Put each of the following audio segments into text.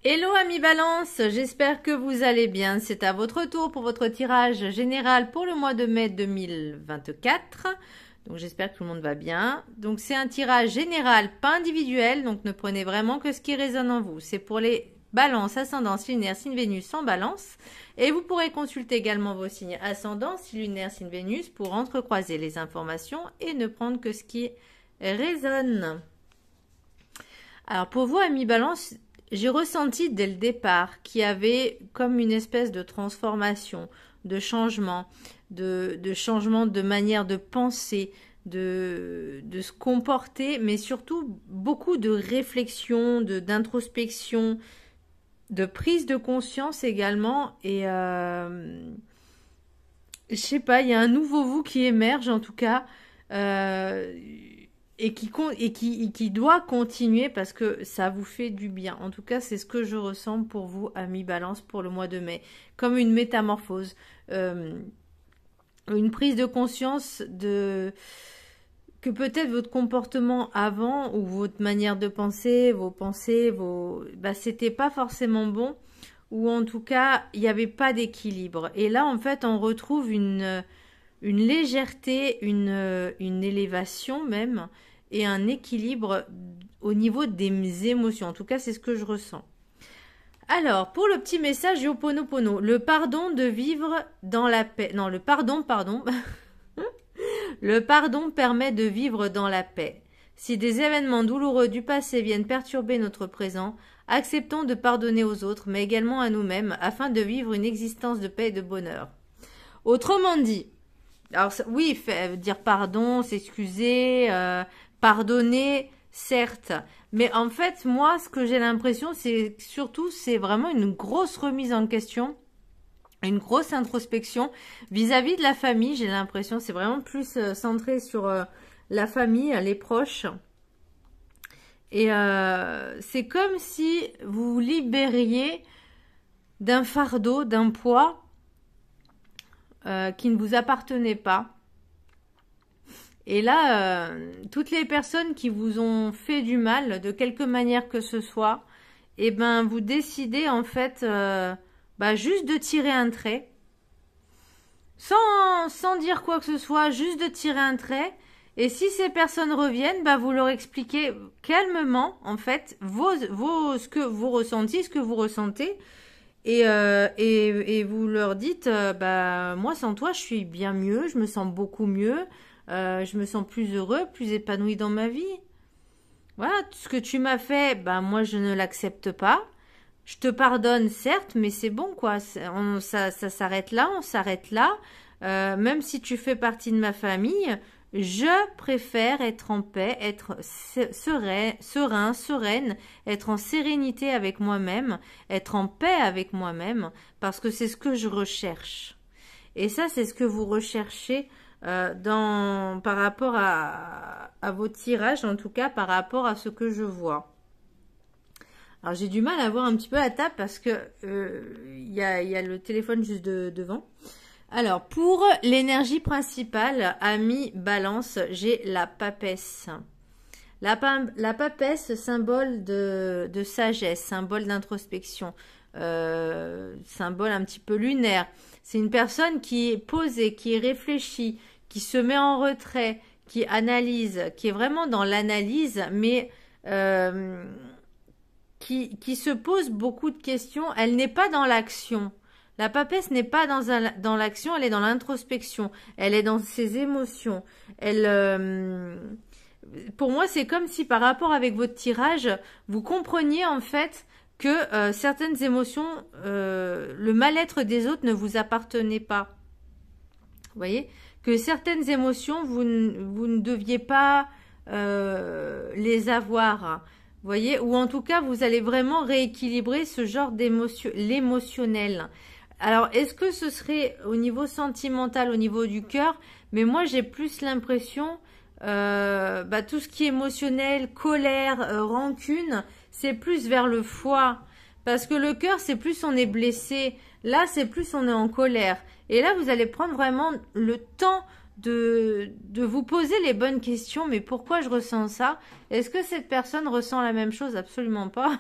Hello amis Balance, j'espère que vous allez bien. C'est à votre tour pour votre tirage général pour le mois de mai 2024. Donc j'espère que tout le monde va bien. Donc c'est un tirage général, pas individuel, donc ne prenez vraiment que ce qui résonne en vous. C'est pour les Balance, ascendant, signe lunaire, signe Vénus sans Balance. Et vous pourrez consulter également vos signes ascendant, signe lunaire, signe Vénus pour entrecroiser les informations et ne prendre que ce qui résonne. Alors pour vous amis Balance, j'ai ressenti dès le départ qu'il y avait comme une espèce de transformation, de changement, de changement de manière de penser, de se comporter, mais surtout beaucoup de réflexion, d'introspection, de prise de conscience également. Et je sais pas, il y a un nouveau vous qui émerge en tout cas. Et qui doit continuer parce que ça vous fait du bien. En tout cas, c'est ce que je ressens pour vous, amis Balance, pour le mois de mai. Comme une métamorphose, une prise de conscience que peut-être votre comportement avant ou votre manière de penser, c'était pas forcément bon, ou en tout cas, il n'y avait pas d'équilibre. Et là, en fait, on retrouve une légèreté, une élévation même, et un équilibre au niveau des émotions. En tout cas, c'est ce que je ressens. Alors, pour le petit message Ho'oponopono, le pardon de vivre dans la paix. Non, le pardon. Le pardon permet de vivre dans la paix. Si des événements douloureux du passé viennent perturber notre présent, acceptons de pardonner aux autres, mais également à nous-mêmes, afin de vivre une existence de paix et de bonheur. Autrement dit, alors oui, dire pardon, s'excuser, pardonner, certes. Mais en fait, moi, ce que j'ai l'impression, c'est surtout, c'est vraiment une grosse remise en question, une grosse introspection vis-à-vis de la famille. J'ai l'impression, c'est vraiment plus centré sur la famille, les proches. Et c'est comme si vous vous libériez d'un fardeau, d'un poids qui ne vous appartenait pas. Et là, toutes les personnes qui vous ont fait du mal, de quelque manière que ce soit, eh ben, vous décidez en fait juste de tirer un trait, sans dire quoi que ce soit, juste de tirer un trait. Et si ces personnes reviennent, vous leur expliquez calmement, en fait, ce que vous ressentez, ce que vous ressentez. Et vous leur dites, moi sans toi, je suis bien mieux, je me sens beaucoup mieux. Je me sens plus heureux, plus épanoui dans ma vie. Voilà, tout ce que tu m'as fait, moi je ne l'accepte pas. Je te pardonne, certes, mais c'est bon, quoi. Ça s'arrête là, on s'arrête là. Même si tu fais partie de ma famille, je préfère être en paix, être sereine, être en sérénité avec moi-même, être en paix avec moi-même, parce que c'est ce que je recherche. Et ça, c'est ce que vous recherchez par rapport à vos tirages, en tout cas par rapport à ce que je vois. Alors j'ai du mal à voir un petit peu la table parce que y a le téléphone juste devant. Alors pour l'énergie principale, ami Balance, j'ai la papesse. La papesse, symbole de sagesse, symbole d'introspection, symbole un petit peu lunaire. C'est une personne qui est posée, qui réfléchit, qui se met en retrait, qui analyse, qui est vraiment dans l'analyse, mais qui se pose beaucoup de questions. Elle n'est pas dans l'action. La papesse n'est pas dans l'action, elle est dans l'introspection. Elle est dans ses émotions. Pour moi, c'est comme si par rapport avec votre tirage, vous compreniez en fait que certaines émotions, le mal-être des autres ne vous appartenait pas. Vous voyez? Que certaines émotions, vous ne deviez pas les avoir. Vous voyez? Ou en tout cas, vous allez vraiment rééquilibrer ce genre d'émotion, l'émotionnel. Alors, est-ce que ce serait au niveau sentimental, au niveau du cœur? Mais moi, j'ai plus l'impression, tout ce qui est émotionnel, colère, rancune, c'est plus vers le foie. Parce que le cœur, c'est plus on est blessé. Là, c'est plus on est en colère. Et là, vous allez prendre vraiment le temps de vous poser les bonnes questions. Mais pourquoi je ressens ça? Est-ce que cette personne ressent la même chose? Absolument pas.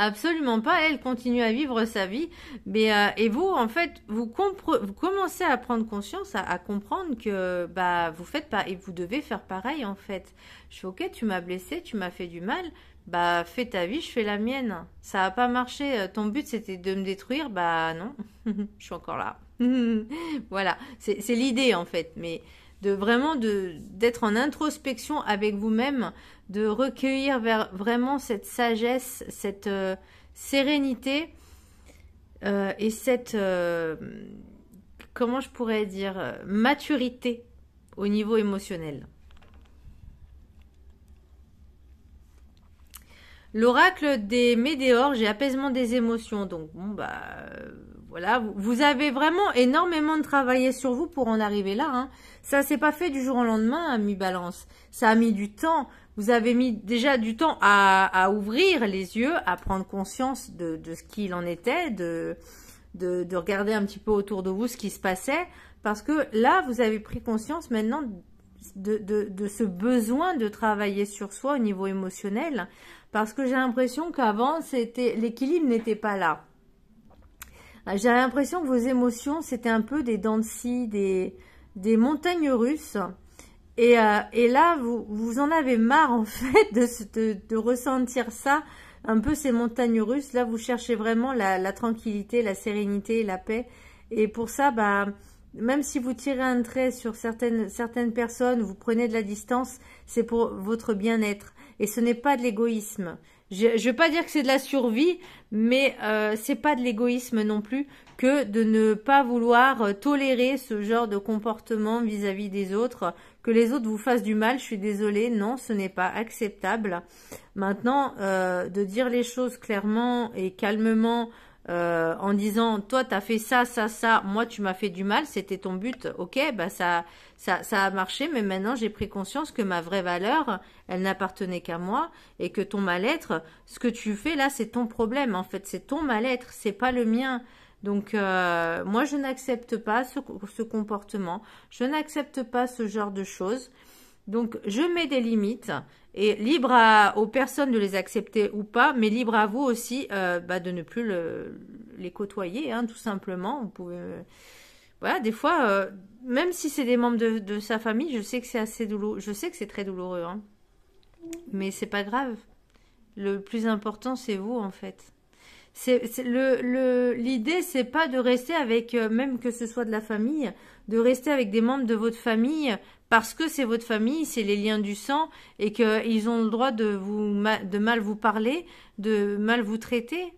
Absolument pas. Elle continue à vivre sa vie. Mais, et vous, en fait, vous commencez à prendre conscience, à comprendre que bah, vous faites pas, et vous devez faire pareil, en fait. Je fais, ok, tu m'as blessé, tu m'as fait du mal. Bah, fais ta vie, je fais la mienne. Ça a pas marché. Ton but, c'était de me détruire. Bah, non. Je suis encore là. Voilà. C'est l'idée, en fait. Mais de vraiment d'être en introspection avec vous-même, de recueillir vers vraiment cette sagesse, cette sérénité et cette comment je pourrais dire maturité au niveau émotionnel. L'oracle des météores, j'ai apaisement des émotions. Donc bon bah voilà, vous avez vraiment énormément de travailler sur vous pour en arriver là. Hein. Ça s'est pas fait du jour au lendemain, hein, mi-balance. Ça a mis du temps. Vous avez mis déjà du temps à ouvrir les yeux, à prendre conscience de ce qu'il en était, de regarder un petit peu autour de vous ce qui se passait. Parce que là, vous avez pris conscience maintenant de ce besoin de travailler sur soi au niveau émotionnel. Parce que j'ai l'impression qu'avant, l'équilibre n'était pas là. J'ai l'impression que vos émotions, c'était un peu des dents de scie, des montagnes russes. Et là, vous en avez marre, en fait, de ressentir ça, un peu ces montagnes russes. Là, vous cherchez vraiment la tranquillité, la sérénité, la paix. Et pour ça, bah, même si vous tirez un trait sur certaines personnes, vous prenez de la distance, c'est pour votre bien-être. Et ce n'est pas de l'égoïsme. Je ne vais pas dire que c'est de la survie, mais c'est pas de l'égoïsme non plus que de ne pas vouloir tolérer ce genre de comportement vis-à-vis des autres, que les autres vous fassent du mal. Je suis désolée, non, ce n'est pas acceptable. Maintenant, de dire les choses clairement et calmement, en disant toi t'as fait ça, moi tu m'as fait du mal, c'était ton but, ok, bah ça a marché, mais maintenant j'ai pris conscience que ma vraie valeur, elle n'appartenait qu'à moi, et que ton mal-être, ce que tu fais là, c'est ton problème, en fait, c'est ton mal-être, c'est pas le mien. Donc moi je n'accepte pas ce comportement, je n'accepte pas ce genre de choses. Donc, je mets des limites et libre aux personnes de les accepter ou pas, mais libre à vous aussi de ne plus les côtoyer, hein, tout simplement. Vous pouvez, voilà, des fois, même si c'est des membres de sa famille, je sais que c'est assez douloureux, je sais que c'est très douloureux, hein, mais c'est pas grave. Le plus important, c'est vous, en fait. L'idée, c'est pas de rester avec, même que ce soit de la famille, de rester avec des membres de votre famille parce que c'est votre famille, c'est les liens du sang et qu'ils ont le droit de mal vous parler, de mal vous traiter,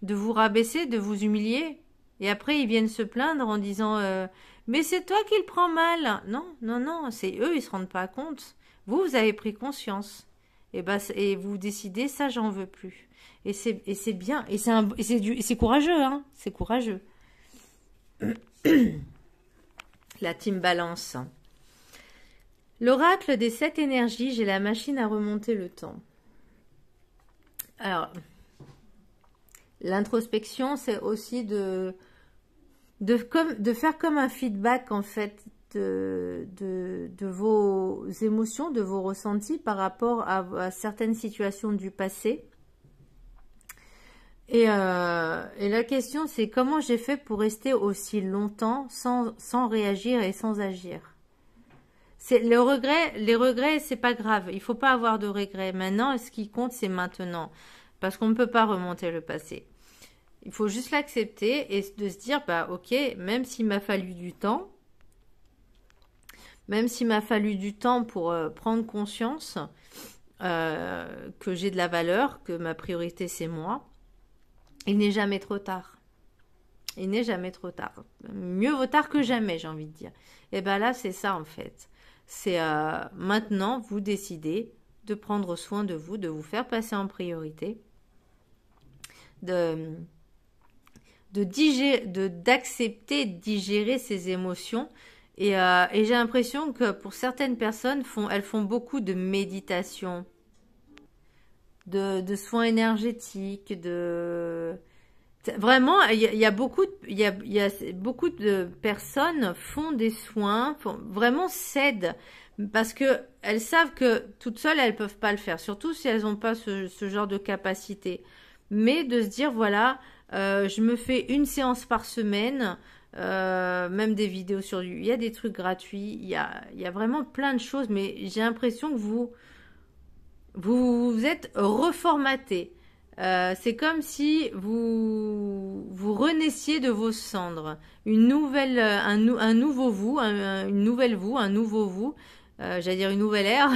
de vous rabaisser, de vous humilier. Et après, ils viennent se plaindre en disant mais c'est toi qui le prends mal. Non, non, non, c'est eux, ils se rendent pas compte. Vous avez pris conscience. Et vous décidez, ça, j'en veux plus. Et c'est bien. Et c'est courageux, hein. C'est courageux. La team balance. L'oracle des 7 énergies, j'ai la machine à remonter le temps. Alors, l'introspection, c'est aussi de faire comme un feedback, en fait, de vos émotions, de vos ressentis par rapport à certaines situations du passé. Et la question, c'est comment j'ai fait pour rester aussi longtemps sans réagir et sans agir. Les regrets, c'est pas grave. Il faut pas avoir de regrets. Maintenant, ce qui compte, c'est maintenant. Parce qu'on ne peut pas remonter le passé. Il faut juste l'accepter et de se dire, bah ok, même s'il m'a fallu du temps, pour prendre conscience que j'ai de la valeur, que ma priorité c'est moi, il n'est jamais trop tard. Il n'est jamais trop tard. Mieux vaut tard que jamais, j'ai envie de dire. Et bien là, c'est ça en fait. C'est maintenant, vous décidez de prendre soin de vous faire passer en priorité, d'accepter, de digérer ces émotions. Et j'ai l'impression que pour certaines personnes, elles font beaucoup de méditation, de soins énergétiques, vraiment, il y a beaucoup de personnes font des soins, vraiment s'aident parce que elles savent que toutes seules elles peuvent pas le faire, surtout si elles n'ont pas ce genre de capacité. mais de se dire, voilà, je me fais une séance par semaine, même des vidéos sur il y a des trucs gratuits, il y a vraiment plein de choses, mais j'ai l'impression que vous êtes reformaté. C'est comme si vous renaissiez de vos cendres, une nouvelle, un nouveau vous, une nouvelle vous, un nouveau vous. J'allais dire une nouvelle ère,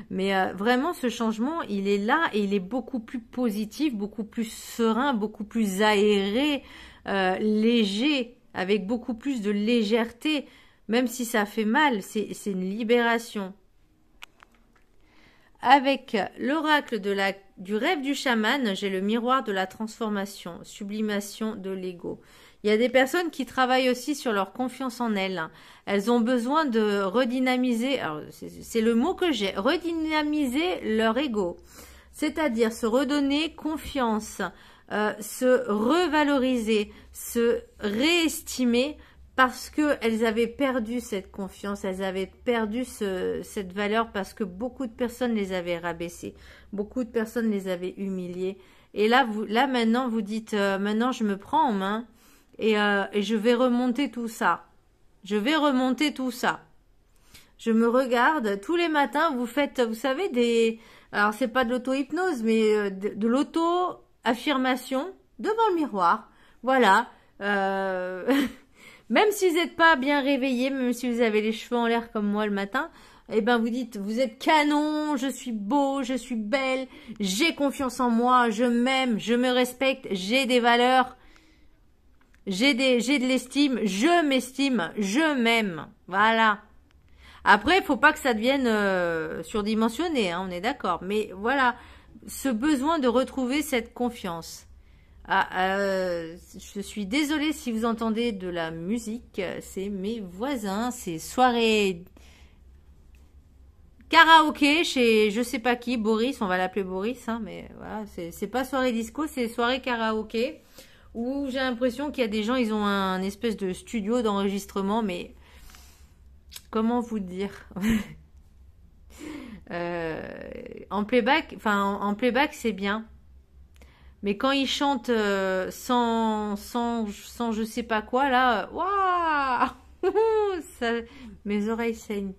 mais vraiment ce changement, il est là et il est beaucoup plus positif, beaucoup plus serein, beaucoup plus aéré, léger, avec beaucoup plus de légèreté, même si ça fait mal, c'est une libération. Avec l'oracle du rêve du chaman, j'ai le miroir de la transformation, sublimation de l'ego. Il y a des personnes qui travaillent aussi sur leur confiance en elles. Elles ont besoin de redynamiser, c'est le mot que j'ai, redynamiser leur ego. C'est-à-dire se redonner confiance, se revaloriser, se réestimer parce qu'elles avaient perdu cette confiance, elles avaient perdu cette valeur parce que beaucoup de personnes les avaient rabaissées, beaucoup de personnes les avaient humiliées. Et là, maintenant, vous dites, maintenant je me prends en main et je vais remonter tout ça. Je vais remonter tout ça. Je me regarde, tous les matins, vous faites, vous savez, alors c'est pas de l'auto-hypnose, mais de l'auto-affirmation devant le miroir. Voilà. Même si vous n'êtes pas bien réveillé, même si vous avez les cheveux en l'air comme moi le matin, eh ben vous dites, vous êtes canon, je suis beau, je suis belle, j'ai confiance en moi, je m'aime, je me respecte, j'ai des valeurs, j'ai de l'estime, je m'estime, je m'aime. Voilà. Après, il faut pas que ça devienne surdimensionné, hein, on est d'accord. Mais voilà, ce besoin de retrouver cette confiance. Je suis désolée si vous entendez de la musique, c'est mes voisins, c'est soirée karaoké chez je sais pas qui, Boris, on va l'appeler Boris, hein, mais voilà, c'est pas soirée disco, c'est soirée karaoké, où j'ai l'impression qu'il y a des gens, ils ont un espèce de studio d'enregistrement, mais comment vous dire en playback, enfin en playback c'est bien. Mais quand ils chantent sans je sais pas quoi, là, waouh, mes oreilles saignent.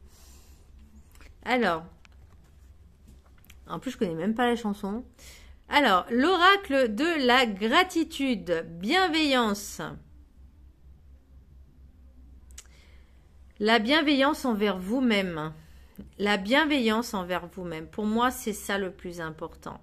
Alors, en plus je connais même pas la chanson. Alors, l'oracle de la gratitude, bienveillance. La bienveillance envers vous-même. La bienveillance envers vous-même. Pour moi, c'est ça le plus important.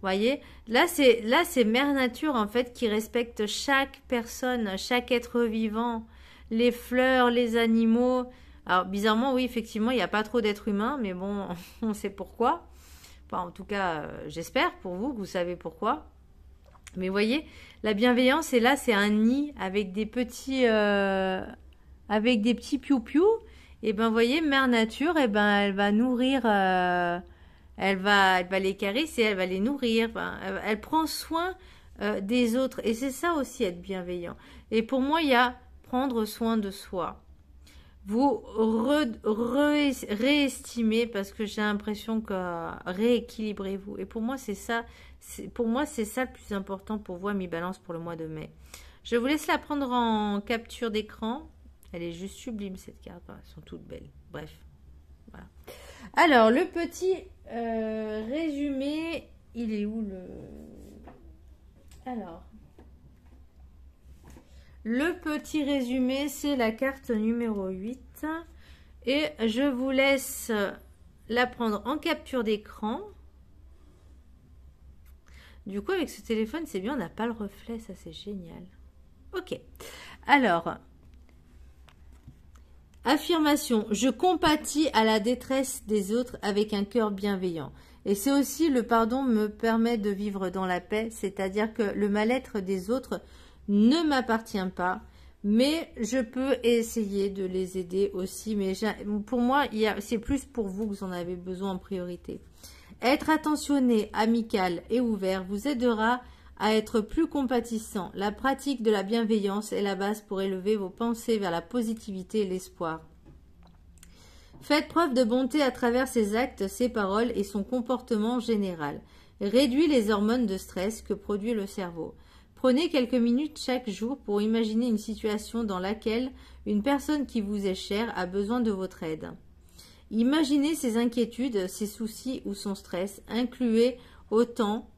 Voyez, là c'est Mère Nature en fait qui respecte chaque personne, chaque être vivant, les fleurs, les animaux. Alors bizarrement, oui, effectivement, il n'y a pas trop d'êtres humains, mais bon, on sait pourquoi. Enfin, en tout cas, j'espère pour vous que vous savez pourquoi. Mais voyez, la bienveillance, et là, c'est un nid avec des petits piou-piou. Et ben, voyez, Mère Nature, et ben, elle va nourrir. Elle va les caresser, elle va les nourrir, elle prend soin des autres. Et c'est ça aussi être bienveillant. Et pour moi, il y a prendre soin de soi. Vous réestimez parce que j'ai l'impression que rééquilibrez-vous. Et pour moi, c'est ça. Pour moi, c'est ça le plus important pour vous, Ami Balance, pour le mois de mai. Je vous laisse la prendre en capture d'écran. Elle est juste sublime, cette carte. Elles sont toutes belles. Bref. Voilà. Alors, le petit résumé, il est où le... Alors, le petit résumé, c'est la carte numéro 8. Et je vous laisse la prendre en capture d'écran. Du coup, avec ce téléphone, c'est bien, on n'a pas le reflet, ça c'est génial. Ok. Alors... Affirmation, je compatis à la détresse des autres avec un cœur bienveillant. Et c'est aussi le pardon me permet de vivre dans la paix, c'est-à-dire que le mal-être des autres ne m'appartient pas, mais je peux essayer de les aider aussi. Mais pour moi, c'est plus pour vous que vous en avez besoin en priorité. Être attentionné, amical et ouvert vous aidera à être plus compatissant. La pratique de la bienveillance est la base pour élever vos pensées vers la positivité et l'espoir. Faites preuve de bonté à travers ses actes, ses paroles et son comportement général. réduit les hormones de stress que produit le cerveau. Prenez quelques minutes chaque jour pour imaginer une situation dans laquelle une personne qui vous est chère a besoin de votre aide. Imaginez ses inquiétudes, ses soucis ou son stress. Incluez autant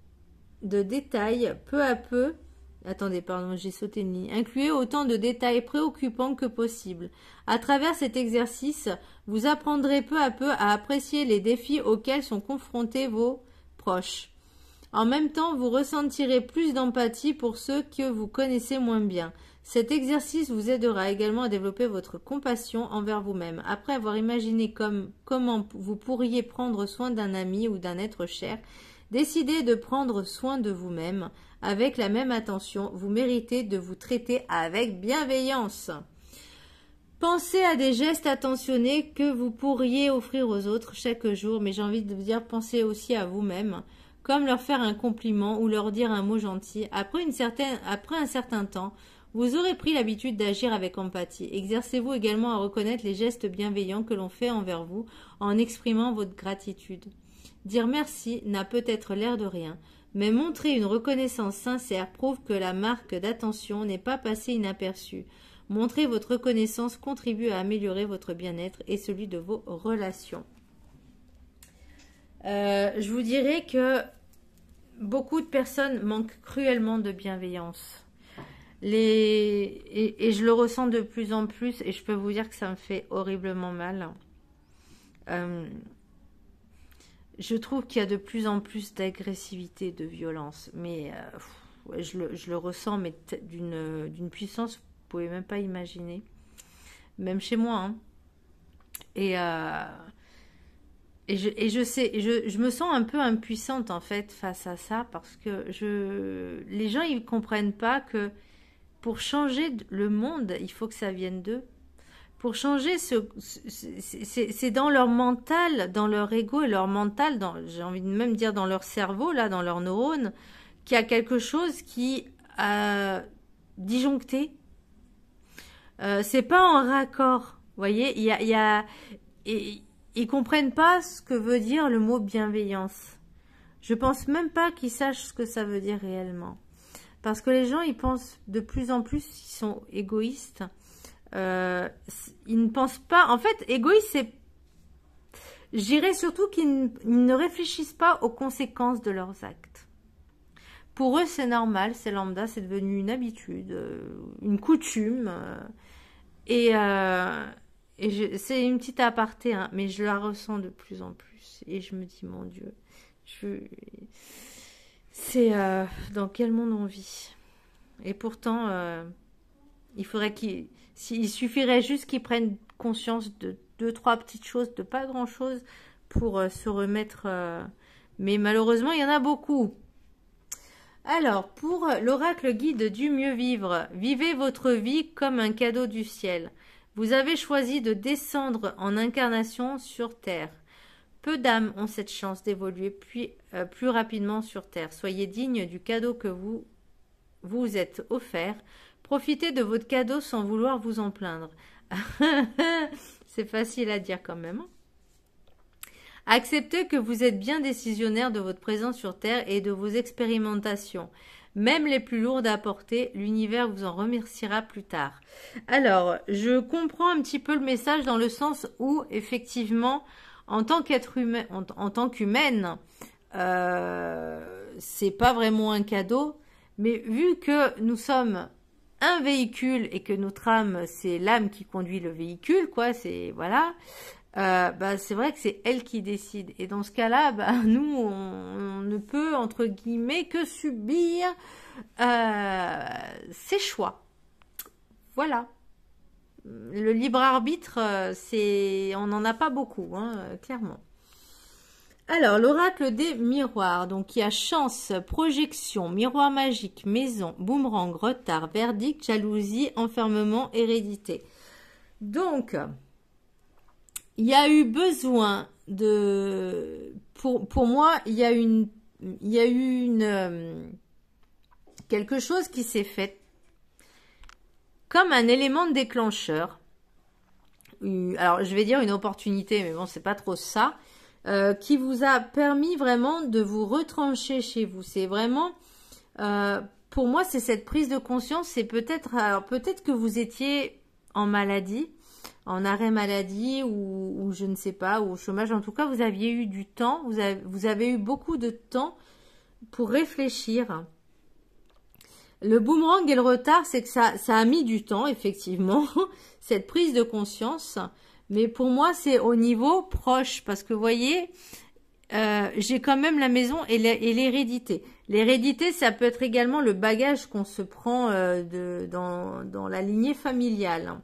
de détails peu à peu. Attendez, pardon, j'ai sauté une ligne. Incluez autant de détails préoccupants que possible. À travers cet exercice, vous apprendrez peu à peu à apprécier les défis auxquels sont confrontés vos proches. En même temps, vous ressentirez plus d'empathie pour ceux que vous connaissez moins bien. Cet exercice vous aidera également à développer votre compassion envers vous-même. Après avoir imaginé comment vous pourriez prendre soin d'un ami ou d'un être cher, décidez de prendre soin de vous-même avec la même attention. Vous méritez de vous traiter avec bienveillance. Pensez à des gestes attentionnés que vous pourriez offrir aux autres chaque jour, mais j'ai envie de vous dire, pensez aussi à vous-même, comme leur faire un compliment ou leur dire un mot gentil. Après un certain temps, vous aurez pris l'habitude d'agir avec empathie. Exercez-vous également à reconnaître les gestes bienveillants que l'on fait envers vous en exprimant votre gratitude. Dire merci n'a peut-être l'air de rien, mais montrer une reconnaissance sincère prouve que la marque d'attention n'est pas passée inaperçue. Montrer votre reconnaissance contribue à améliorer votre bien-être et celui de vos relations. Je vous dirais que beaucoup de personnes manquent cruellement de bienveillance. Et je le ressens de plus en plus et je peux vous dire que ça me fait horriblement mal. Je trouve qu'il y a de plus en plus d'agressivité, de violence. Mais je le ressens, mais d'une puissance que vous ne pouvez même pas imaginer. Même chez moi. Hein. Et je me sens un peu impuissante en fait face à ça parce que les gens ils comprennent pas que pour changer le monde, il faut que ça vienne d'eux. Pour changer, c'est dans leur mental, dans leur ego et leur mental, j'ai envie de même dire dans leur cerveau, là, dans leurs neurones, qu'il y a quelque chose qui a disjoncté. C'est pas en raccord. Vous voyez, ils comprennent pas ce que veut dire le mot bienveillance. Je pense même pas qu'ils sachent ce que ça veut dire réellement. Parce que les gens, ils pensent de plus en plus, ils sont égoïstes. Ils ne pensent pas... En fait, égoïste, c'est... Je dirais surtout qu'ils ne réfléchissent pas aux conséquences de leurs actes. Pour eux, c'est normal, c'est lambda, c'est devenu une habitude, une coutume. C'est une petite aparté, hein, mais je la ressens de plus en plus. Et je me dis, mon Dieu, c'est dans quel monde on vit? Et pourtant, il suffirait juste qu'ils prennent conscience de 2-3 petites choses, de pas grand-chose, pour se remettre. Mais malheureusement, il y en a beaucoup. Alors, pour l'oracle guide du mieux vivre, vivez votre vie comme un cadeau du ciel. Vous avez choisi de descendre en incarnation sur Terre. Peu d'âmes ont cette chance d'évoluer plus rapidement sur Terre. Soyez digne du cadeau que vous êtes offert. Profitez de votre cadeau sans vouloir vous en plaindre. C'est facile à dire quand même. Acceptez que vous êtes bien décisionnaire de votre présence sur Terre et de vos expérimentations. Même les plus lourdes à porter, l'univers vous en remerciera plus tard. Alors, je comprends un petit peu le message dans le sens où, effectivement, en tant qu'être humain, en tant qu'humaine, c'est pas vraiment un cadeau, mais vu que nous sommes un véhicule et que notre âme, c'est l'âme qui conduit le véhicule, quoi, c'est, voilà, c'est vrai que c'est elle qui décide. Et dans ce cas-là, nous, on ne peut, entre guillemets, que subir ses choix. Voilà. Le libre arbitre, on n'en a pas beaucoup, hein, clairement. Alors, l'oracle des miroirs. Donc, il y a chance, projection, miroir magique, maison, boomerang, retard, verdict, jalousie, enfermement, hérédité. Donc, il y a eu besoin de... Pour moi, il y a eu quelque chose qui s'est fait comme un élément déclencheur. Alors, je vais dire une opportunité, mais bon, c'est pas trop ça. qui vous a permis vraiment de vous retrancher chez vous. C'est vraiment, pour moi, c'est cette prise de conscience. C'est peut-être, alors peut-être que vous étiez en maladie, en arrêt maladie ou je ne sais pas, ou au chômage. En tout cas, vous aviez eu du temps, vous avez eu beaucoup de temps pour réfléchir. Le boomerang et le retard, c'est que ça a mis du temps, effectivement, cette prise de conscience. Mais pour moi, c'est au niveau proche. Parce que, vous voyez, j'ai quand même la maison et l'hérédité. L'hérédité, ça peut être également le bagage qu'on se prend dans la lignée familiale.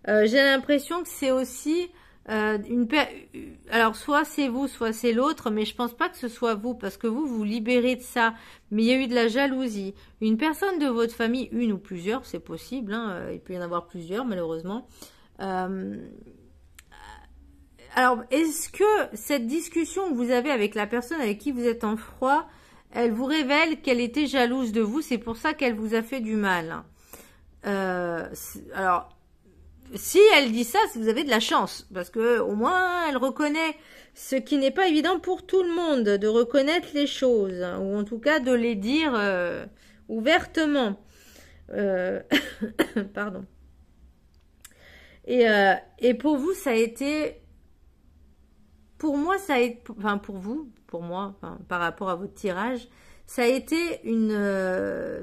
J'ai l'impression que c'est aussi alors soit c'est vous, soit c'est l'autre, mais je pense pas que ce soit vous, parce que vous libérez de ça. Mais il y a eu de la jalousie. Une personne de votre famille, une ou plusieurs, c'est possible, hein, il peut y en avoir plusieurs malheureusement. Alors, est-ce que cette discussion que vous avez avec la personne avec qui vous êtes en froid, elle vous révèle qu'elle était jalouse de vous, c'est pour ça qu'elle vous a fait du mal? Alors, si elle dit ça, vous avez de la chance, parce que au moins elle reconnaît ce qui n'est pas évident pour tout le monde, de reconnaître les choses, ou en tout cas de les dire ouvertement. Pardon. Et pour vous, ça a été, pour moi, ça a été, enfin pour vous, pour moi, enfin, par rapport à votre tirage, ça a été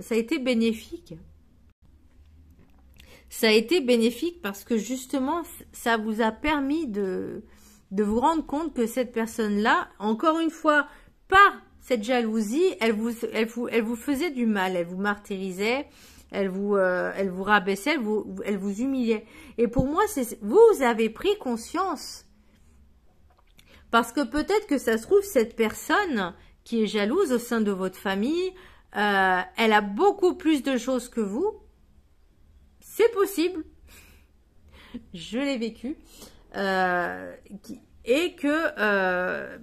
ça a été bénéfique. Ça a été bénéfique parce que justement, ça vous a permis de vous rendre compte que cette personne-là, encore une fois, par cette jalousie, elle vous faisait du mal, elle vous martyrisait, elle vous rabaissait, elle vous humiliait. Et pour moi, vous avez pris conscience. Parce que peut-être que ça se trouve, cette personne qui est jalouse au sein de votre famille, elle a beaucoup plus de choses que vous. C'est possible, je l'ai vécu, et que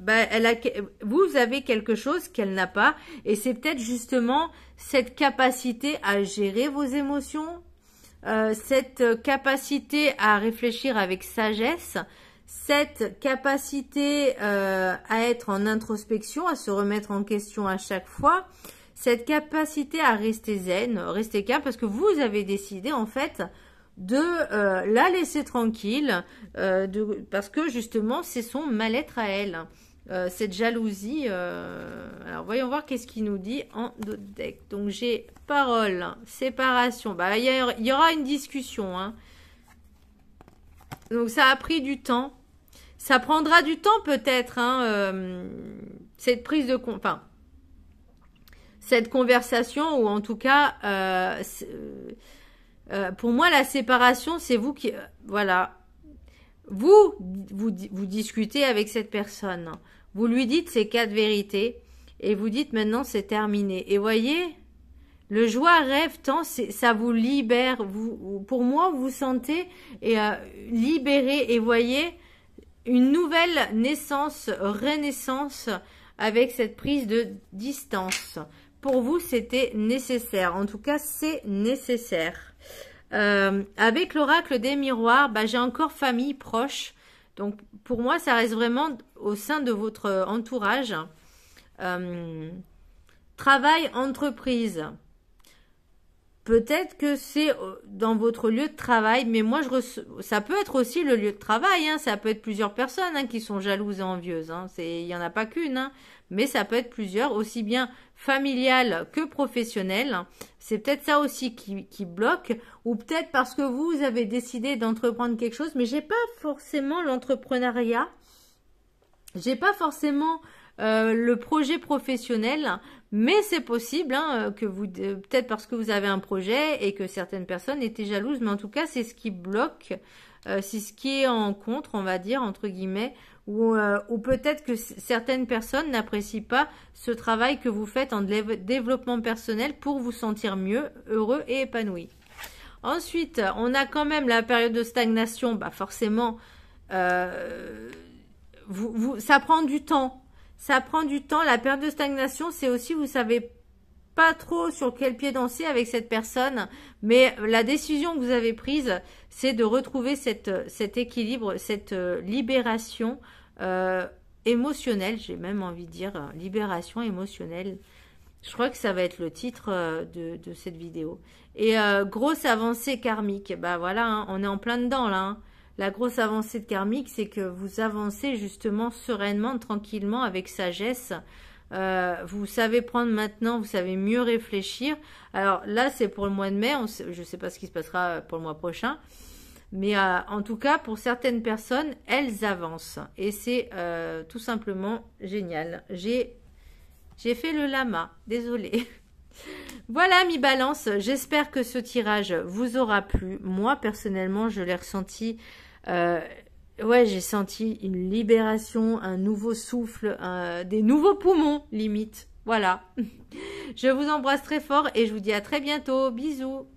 vous avez quelque chose qu'elle n'a pas, et c'est peut-être justement cette capacité à gérer vos émotions, cette capacité à réfléchir avec sagesse, cette capacité à être en introspection, à se remettre en question à chaque fois, cette capacité à rester zen, rester calme, parce que vous avez décidé en fait de la laisser tranquille, parce que justement c'est son mal-être à elle, cette jalousie. Alors voyons voir qu'est-ce qu'il nous dit en d'autres decks. Donc j'ai parole, séparation, il y aura une discussion, hein. Donc ça a pris du temps, ça prendra du temps peut-être, hein, cette prise de compte, cette conversation, ou en tout cas, pour moi, la séparation, c'est vous qui... voilà. Vous discutez avec cette personne. Vous lui dites ces 4 vérités. Et vous dites maintenant, c'est terminé. Et voyez, le joie rêve tant, ça vous libère. Pour moi, vous vous sentez libéré. Et voyez, une nouvelle naissance, renaissance avec cette prise de distance. Pour vous, c'était nécessaire. En tout cas, c'est nécessaire. Avec l'oracle des miroirs, j'ai encore famille proche. Donc, pour moi, ça reste vraiment au sein de votre entourage. Travail, entreprise. Peut-être que c'est dans votre lieu de travail, mais moi, ça peut être aussi le lieu de travail. Hein, ça peut être plusieurs personnes, hein, qui sont jalouses et envieuses. Hein, il n'y en a pas qu'une, hein, mais ça peut être plusieurs, aussi bien familial que professionnel. C'est peut-être ça aussi qui bloque, ou peut-être parce que vous avez décidé d'entreprendre quelque chose, mais j'ai pas forcément l'entrepreneuriat, j'ai pas forcément le projet professionnel, mais c'est possible, hein, que vous, peut-être parce que vous avez un projet et que certaines personnes étaient jalouses, mais en tout cas c'est ce qui bloque, c'est ce qui est en contre, on va dire, entre guillemets, ou peut-être que certaines personnes n'apprécient pas ce travail que vous faites en développement personnel pour vous sentir mieux, heureux et épanoui. Ensuite, on a quand même la période de stagnation, forcément, ça prend du temps. Ça prend du temps. La période de stagnation, c'est aussi, vous savez pas trop sur quel pied danser avec cette personne, mais la décision que vous avez prise, c'est de retrouver cet équilibre, cette libération, émotionnelle, j'ai même envie de dire, libération émotionnelle. Je crois que ça va être le titre de cette vidéo. Et grosse avancée karmique. Bah voilà, hein, on est en plein dedans là. Hein. La grosse avancée de karmique, c'est que vous avancez justement sereinement, tranquillement, avec sagesse. Vous savez prendre maintenant, vous savez mieux réfléchir. Alors là, c'est pour le mois de mai. Je ne sais pas ce qui se passera pour le mois prochain. Mais en tout cas, pour certaines personnes, elles avancent. Et c'est tout simplement génial. J'ai fait le lama. Désolée. Voilà, mi balance. J'espère que ce tirage vous aura plu. Moi, personnellement, je l'ai ressenti. Ouais, j'ai senti une libération, un nouveau souffle, des nouveaux poumons, limite. Voilà. Je vous embrasse très fort et je vous dis à très bientôt. Bisous.